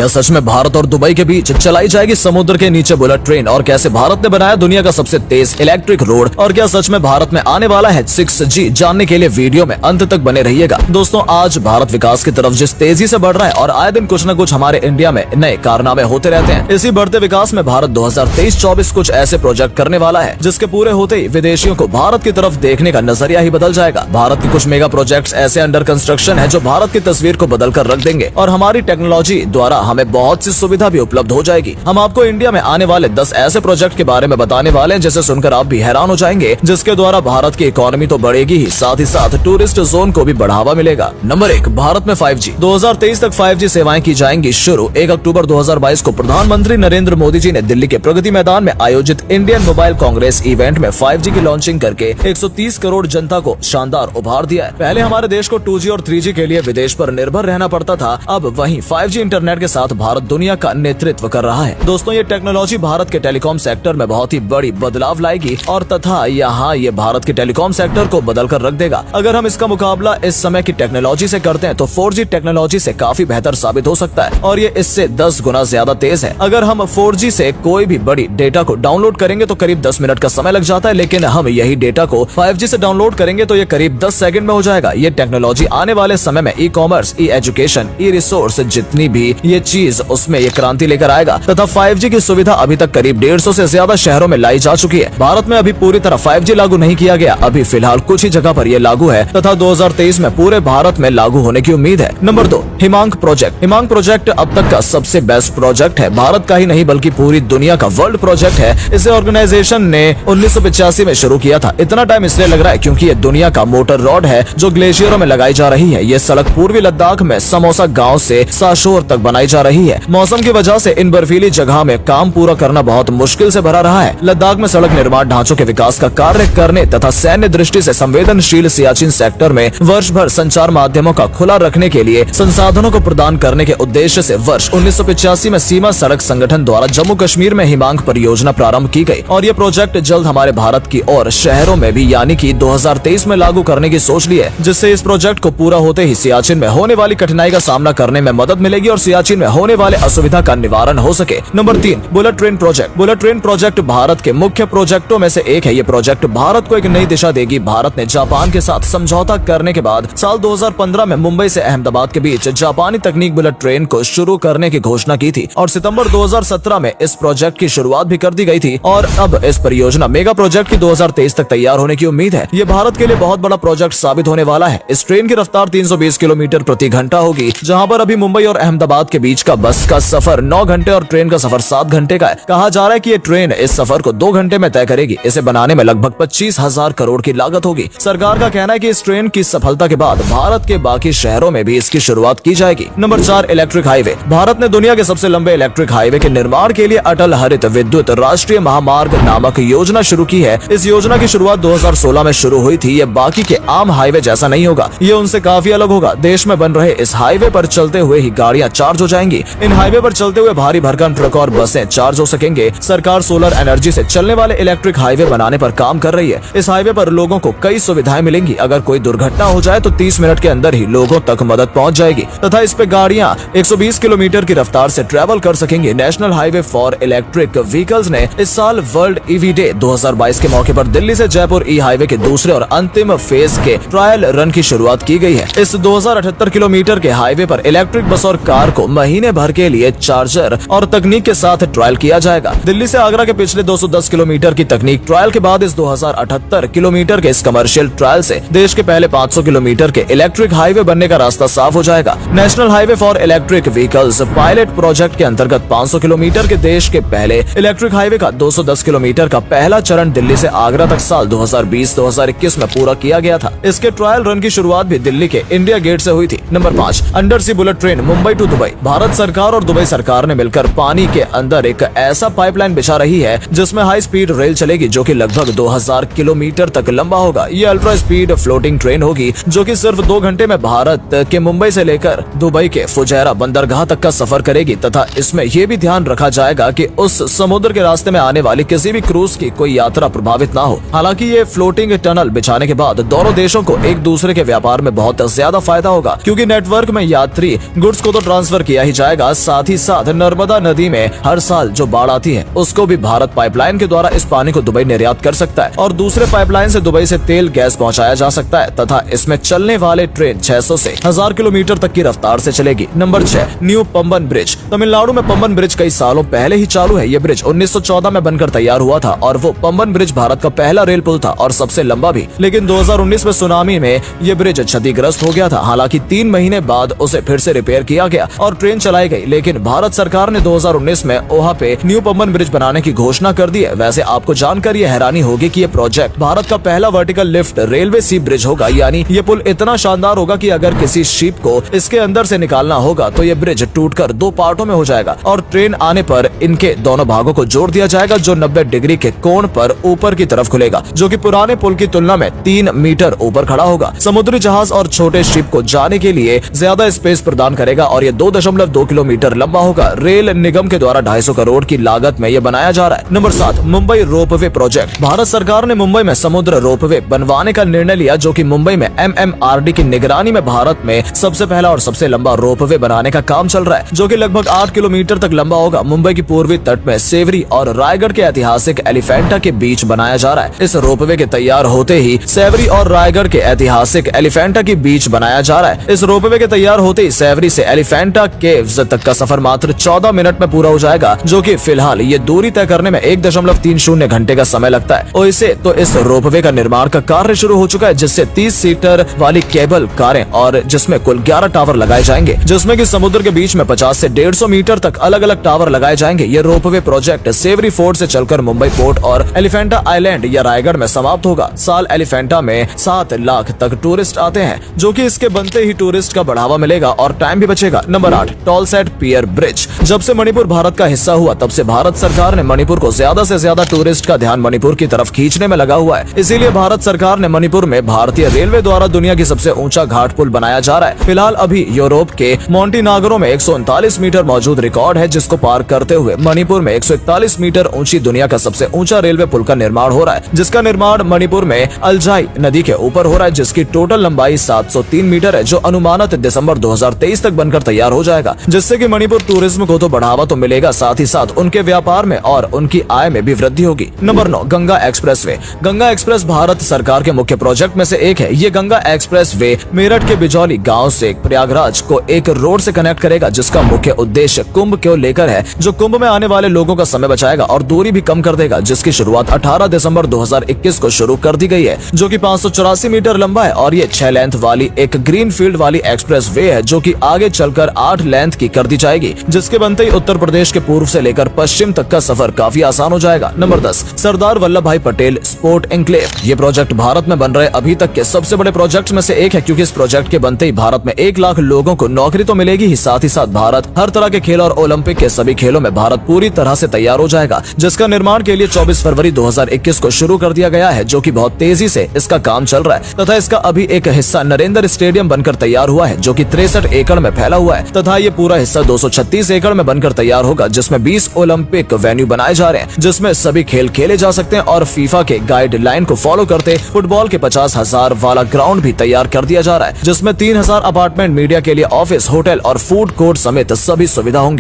क्या सच में भारत और दुबई के बीच चलाई जाएगी समुद्र के नीचे बुलेट ट्रेन, और कैसे भारत ने बनाया दुनिया का सबसे तेज इलेक्ट्रिक रोड, और क्या सच में भारत में आने वाला है 6G? जानने के लिए वीडियो में अंत तक बने रहिएगा। दोस्तों, आज भारत विकास की तरफ जिस तेजी से बढ़ रहा है और आए दिन कुछ न कुछ हमारे इंडिया में नए कारनामे होते रहते हैं। इसी बढ़ते विकास में भारत 2023-24 कुछ ऐसे प्रोजेक्ट करने वाला है जिसके पूरे होते ही विदेशियों को भारत की तरफ देखने का नजरिया ही बदल जाएगा। भारत के कुछ मेगा प्रोजेक्ट्स ऐसे अंडर कंस्ट्रक्शन है जो भारत की तस्वीर को बदल कर रख देंगे, और हमारी टेक्नोलॉजी द्वारा हमें बहुत सी सुविधा भी उपलब्ध हो जाएगी। हम आपको इंडिया में आने वाले 10 ऐसे प्रोजेक्ट के बारे में बताने वाले हैं जिसे सुनकर आप भी हैरान हो जाएंगे, जिसके द्वारा भारत की इकोनॉमी तो बढ़ेगी ही साथ टूरिस्ट जोन को भी बढ़ावा मिलेगा। नंबर 1, भारत में 5G। 2023 तक 5G सेवाएं की जाएंगी शुरू। 1 अक्टूबर 2022 को प्रधानमंत्री नरेंद्र मोदी जी ने दिल्ली के प्रगति मैदान में आयोजित इंडियन मोबाइल कांग्रेस इवेंट में 5G की लॉन्चिंग करके 130 करोड़ जनता को शानदार उपहार दिया है। पहले हमारे देश को 2G और 3G के लिए विदेश पर निर्भर रहना पड़ता था, अब वहीं 5G इंटरनेट के साथ भारत दुनिया का नेतृत्व कर रहा है। दोस्तों, ये टेक्नोलॉजी भारत के टेलीकॉम सेक्टर में बहुत ही बड़ी बदलाव लाएगी, और तथा यहाँ ये भारत के टेलीकॉम सेक्टर को बदल कर रख देगा। अगर हम इसका मुकाबला इस समय की टेक्नोलॉजी से करते हैं तो 4G टेक्नोलॉजी से काफी बेहतर साबित हो सकता है, और ये इससे 10 गुना ज्यादा तेज है। अगर हम 4G से कोई भी बड़ी डेटा को डाउनलोड करेंगे तो करीब 10 मिनट का समय लग जाता है, लेकिन हम यही डेटा को 5G से डाउनलोड करेंगे तो ये करीब 10 सेकंड में हो जाएगा। ये टेक्नोलॉजी आने वाले समय में ई-कॉमर्स, ई-एजुकेशन, ई-रिसोर्स, जितनी भी ये चीज उसमें ये क्रांति लेकर आएगा। तथा 5G की सुविधा अभी तक करीब 150 से ज्यादा शहरों में लाई जा चुकी है। भारत में अभी पूरी तरह 5G लागू नहीं किया गया, अभी फिलहाल कुछ ही जगह पर ये लागू है, तथा 2023 में पूरे भारत में लागू होने की उम्मीद है। नंबर 2, हिमांक प्रोजेक्ट। हिमांक प्रोजेक्ट अब तक का सबसे बेस्ट प्रोजेक्ट है। भारत का ही नहीं बल्कि पूरी दुनिया का वर्ल्ड प्रोजेक्ट है। इसे ऑर्गेनाइजेशन ने 1985 में शुरू किया था। इतना टाइम इसलिए लग रहा है क्योंकि ये दुनिया का मोटर रोड है जो ग्लेशियरों में लगाई जा रही है। ये सड़क पूर्वी लद्दाख में समोसा गांव से साशोर तक बनाई जा रही है। मौसम की वजह से इन बर्फीली जगह में काम पूरा करना बहुत मुश्किल से भरा रहा है। लद्दाख में सड़क निर्माण ढांचों के विकास का कार्य करने तथा सैन्य दृष्टि से संवेदनशील सियाचिन सेक्टर में वर्ष भर संचार माध्यमों का खुला रखने के लिए संसाधनों को प्रदान करने के उद्देश्य से वर्ष 1985 में सीमा सड़क संगठन द्वारा जम्मू कश्मीर में हिमांक परियोजना प्रारंभ की गई, और ये प्रोजेक्ट जल्द हमारे भारत की और शहरों में भी यानी कि 2023 में लागू करने की सोच ली है, जिससे इस प्रोजेक्ट को पूरा होते ही सियाचिन में होने वाली कठिनाई का सामना करने में मदद मिलेगी और सियाचिन में होने वाले असुविधा का निवारण हो सके। Number 3, bullet train project. Bullet train project Bharat के मुख्य प्रोजेक्टों में से एक है। ये प्रोजेक्ट भारत को एक नई दिशा देगी। भारत ने जापान के साथ समझौता करने के बाद साल 2015 में मुंबई से अहमदाबाद के बीच जापानी तकनीक बुलेट ट्रेन को शुरू करने की घोषणा की थी, और सितंबर 2017 में इस प्रोजेक्ट की शुरुआत भी कर दी गई थी, और अब इस परियोजना मेगा प्रोजेक्ट की 2023 तक तैयार होने की उम्मीद है। ये भारत के लिए बहुत बड़ा प्रोजेक्ट साबित होने वाला है। इस ट्रेन की रफ्तार 320 किलोमीटर प्रति घंटा होगी, जहां पर अभी मुंबई और अहमदाबाद के बीच का बस का सफर 9 घंटे और ट्रेन का सफर 7 घंटे का है। कहा जा रहा है कि ये ट्रेन इस सफर को 2 घंटे में तय करेगी। इसे बनाने में लगभग 25,000 करोड़ की लागत होगी। सरकार का कहना है कि इस ट्रेन की सफलता के बाद भारत के बाकी शहरों में भी इसकी शुरुआत की जाएगी। Number 4, electric highway. भारत ने दुनिया के सबसे लंबे इलेक्ट्रिक हाईवे के निर्माण के लिए अटल हरित विद्युत राष्ट्रीय महामार्ग नामक योजना शुरू की है। इस योजना की शुरुआत 2016 में शुरू हुई थी। ये बाकी के आम हाईवे जैसा नहीं होगा, ये उनसे काफी अलग होगा। देश में बन रहे इस हाईवे पर चलते हुए ही गाड़ियां चार्ज हो जाएंगी। इन हाईवे पर चलते हुए भारी भरकम ट्रक और बसें चार्ज हो सकेंगे। सरकार सोलर एनर्जी से चलने वाले इलेक्ट्रिक हाईवे बनाने पर काम कर रही है। इस हाईवे पर लोगों को कई सुविधाएं मिलेंगी। अगर कोई दुर्घटना हो जाए तो 30 मिनट के अंदर ही लोगों तक मदद पहुंच जाएगी, तथा इस पे गाड़ियां 120 किलोमीटर की रफ्तार से ट्रेवल कर सकेंगे। National highway for electric vehicles ने इस साल वर्ल्ड ईवी डे 2022 के मौके पर दिल्ली से जयपुर ई हाईवे के दूसरे और अंतिम फेज के ट्रायल रन की शुरुआत की गई है। इस 2078 किलोमीटर के हाईवे पर इलेक्ट्रिक बस और कार को महीने भर के लिए चार्जर और तकनीक के साथ ट्रायल किया जाएगा। दिल्ली से आगरा के पिछले 210 किलोमीटर की तकनीक ट्रायल के बाद इस 2078 किलोमीटर के इस कमर्शियल ट्रायल से देश के पहले 500 किलोमीटर के इलेक्ट्रिक हाईवे बनने का रास्ता साफ हो जाएगा। National highway for electric vehicles pilot project के अंतर्गत 500 किलोमीटर के देश के पहले इलेक्ट्रिक हाईवे का 210 किलोमीटर का पहला चरण दिल्ली से आगरा तक साल 2020-2021 में पूरा किया गया था। इसके ट्रायल रन की शुरुआत भी दिल्ली के इंडिया गेट से हुई थी। Number 5, under sea bullet train Mumbai to Dubai. Bharat सरकार और दुबई सरकार ने मिलकर पानी के अंदर एक ऐसा पाइपलाइन बिछा रही है जिसमें हाई स्पीड रेल चलेगी, जो कि लगभग 2000 किलोमीटर तक लंबा होगा। ये अल्ट्रा स्पीड फ्लोटिंग ट्रेन होगी जो कि सिर्फ 2 घंटे में भारत के मुंबई से लेकर दुबई के फुजैरा बंदरगाह तक का सफर करेगी, तथा इसमें यह भी ध्यान रखा जाएगा कि उस समुद्र के रास्ते में आने वाली किसी भी क्रूज की कोई यात्रा प्रभावित ना हो। हालांकि ये फ्लोटिंग टनल बिछाने के बाद दोनों देशों को एक दूसरे के व्यापार में बहुत ज्यादा फायदा होगा, क्योंकि नेटवर्क में यात्री गुड्स को तो ट्रांसफर किया किया ही जाएगा। साथ ही साथ नर्मदा नदी में हर साल जो बाढ़ आती है उसको भी भारत पाइपलाइन के द्वारा इस पानी को दुबई निर्यात कर सकता है और दूसरे पाइपलाइन से दुबई से तेल गैस पहुंचाया जा सकता है तथा इसमें चलने वाले ट्रेन 600 से 1000 किलोमीटर तक की रफ्तार से चलेगी। Number 6, new Pamban bridge. Tamil Nadu में पंबन ब्रिज कई सालों पहले ही चालू है। ये ब्रिज 1914 में बनकर तैयार हुआ था और वो पंबन ब्रिज भारत का पहला रेल पुल था और सबसे लंबा भी। लेकिन 2019 में सुनामी में ये ब्रिज क्षतिग्रस्त हो गया था। हालांकि 3 महीने बाद उसे फिर से रिपेयर किया गया और ट्रेन चलाई गई। लेकिन भारत सरकार ने 2019 में ओहा पे न्यू पंबन ब्रिज बनाने की घोषणा कर दी है। वैसे आपको जानकर ये हैरानी होगी कि ये प्रोजेक्ट भारत का पहला वर्टिकल लिफ्ट रेलवे सी ब्रिज होगा। यानी ये पुल इतना शानदार होगा कि अगर किसी शिप को इसके अंदर से निकालना होगा तो ये ब्रिज टूटकर 2 पार्टों में हो जाएगा और ट्रेन आने पर इनके दोनों भागों को जोड़ दिया जाएगा जो 90 डिग्री के कोण पर ऊपर की तरफ खुलेगा, जो कि पुराने पुल की तुलना में 3 मीटर ऊपर खड़ा होगा। समुद्री जहाज और छोटे शिप को जाने के लिए ज्यादा स्पेस प्रदान करेगा और ये 2.2 किलोमीटर लंबा होगा। रेल निगम के द्वारा 250 करोड़ की लागत में ये बनाया जा रहा है। Number 7, Mumbai ropeway project. Bharat सरकार ने मुंबई में समुद्र रोपवे बनवाने का निर्णय लिया, जो कि मुंबई में MMRD की निगरानी में भारत में सबसे पहला और सबसे लंबा रोपवे बनाने का काम चल रहा है, जो कि लगभग 8 किलोमीटर तक लंबा होगा। मुंबई की पूर्वी तट में सेवरी और रायगढ़ के ऐतिहासिक एलिफेंटा के बीच बनाया जा रहा है। इस रोपवे के तैयार होते ही सेवरी और रायगढ़ के ऐतिहासिक एलिफेंटा के बीच बनाया जा रहा है। इस रोपवे के तैयार होते ही सेवरी से एलिफेंटा केव्स तक का सफर मात्र 14 मिनट में पूरा हो जाएगा, जो कि फिलहाल ये दूरी तय करने में 1.30 घंटे का समय लगता है। और इस रोपवे का निर्माण का कार्य शुरू हो चुका है, जिससे 30 सीटर वाली केबल कारें और जिसमें कुल 11 टावर लगाए जाएंगे, जिसमें कि समुद्र के बीच में 50 से 150 मीटर तक अलग अलग टावर लगाए जाएंगे। ये रोपवे प्रोजेक्ट सेवरी फोर्ट से चलकर मुंबई पोर्ट और एलिफेंटा आइलैंड या रायगढ़ में समाप्त होगा। साल एलिफेंटा में 7 लाख तक टूरिस्ट आते हैं, जो कि इसके बनते ही टूरिस्ट का बढ़ावा मिलेगा और टाइम भी बचेगा। Number 8, टॉलसेट pier bridge. जब से मणिपुर भारत का हिस्सा हुआ तब से भारत सरकार ने मणिपुर को ज्यादा से ज्यादा टूरिस्ट का ध्यान मणिपुर की तरफ खींचने में लगा हुआ है। इसीलिए भारत सरकार ने मणिपुर में भारतीय रेलवे द्वारा दुनिया की सबसे ऊंचा घाट पुल बनाया जा रहा है। फिलहाल अभी यूरोप के मोंटीनाग्रो में 139 मीटर मौजूद रिकॉर्ड है, जिसको पार करते हुए मणिपुर में 141 मीटर ऊंची दुनिया का सबसे ऊंचा रेलवे पुल का निर्माण हो रहा है, जिसका निर्माण मणिपुर में अलजाई नदी के ऊपर हो रहा है, जिसकी टोटल लंबाई 703 मीटर है, जो अनुमानित दिसंबर 2023 तक बनकर तैयार हो जाएगा, जिससे कि मणिपुर टूरिज्म को तो बढ़ावा तो मिलेगा, साथ ही साथ उनके व्यापार में और उनकी आय में भी वृद्धि होगी। Number 9, Ganga expressway. Ganga express Bharat सरकार के मुख्य प्रोजेक्ट में से एक है। ये गंगा एक्सप्रेसवे मेरठ के बिजौली गांव से प्रयागराज को एक रोड से कनेक्ट करेगा, जिसका मुख्य उद्देश्य कुंभ को लेकर है, जो कुंभ में आने वाले लोगों का समय बचाएगा और दूरी भी कम कर देगा, जिसकी शुरुआत 18 दिसंबर 2021 को शुरू कर दी गई है, जो कि 584 मीटर लंबा है और ये 6 लेंथ वाली एक ग्रीन फील्ड वाली एक्सप्रेसवे है, जो कि आगे चलकर 8 लेंथ की कर दी जाएगी, जिसके बनते ही उत्तर प्रदेश के पूर्व से लेकर पश्चिम तक का सफर काफी आसान हो जाएगा। नंबर 10, सरदार वल्लभ भाई पटेल स्पोर्ट एन्क्लेव। ये प्रोजेक्ट भारत में बन रहे अभी तक के सबसे बड़े प्रोजेक्ट में से एक है, क्योंकि इस प्रोजेक्ट के बनते ही भारत में 1 लाख लोगों को नौकरी तो मिलेगी ही साथ भारत हर तरह के खेल और ओलंपिक के सभी खेलों में भारत पूरी तरह से तैयार हो जाएगा, जिसका निर्माण के लिए 24 फरवरी 2021 को शुरू कर दिया गया है, जो कि बहुत तेजी से इसका काम चल रहा है तथा इसका अभी एक हिस्सा नरेंद्र स्टेडियम बनकर तैयार हुआ है, जो कि 63 एकड़ में फैला हुआ है तथा ये पूरा हिस्सा 236 एकड़ में बनकर तैयार होगा, जिसमें 20 ओलंपिक वेन्यू बनाए जा रहे हैं, जिसमें सभी खेल खेले जा सकते हैं और फीफा के गाइडलाइन को फॉलो करते फुटबॉल के 50,000 वाला ग्राउंड भी तैयार कर दिया जा रहा है, जिसमें 3000 अपार्टमेंट, मीडिया के लिए ऑफिस, होटल और फूड कोर्ट समेत सभी सुविधा होंगी।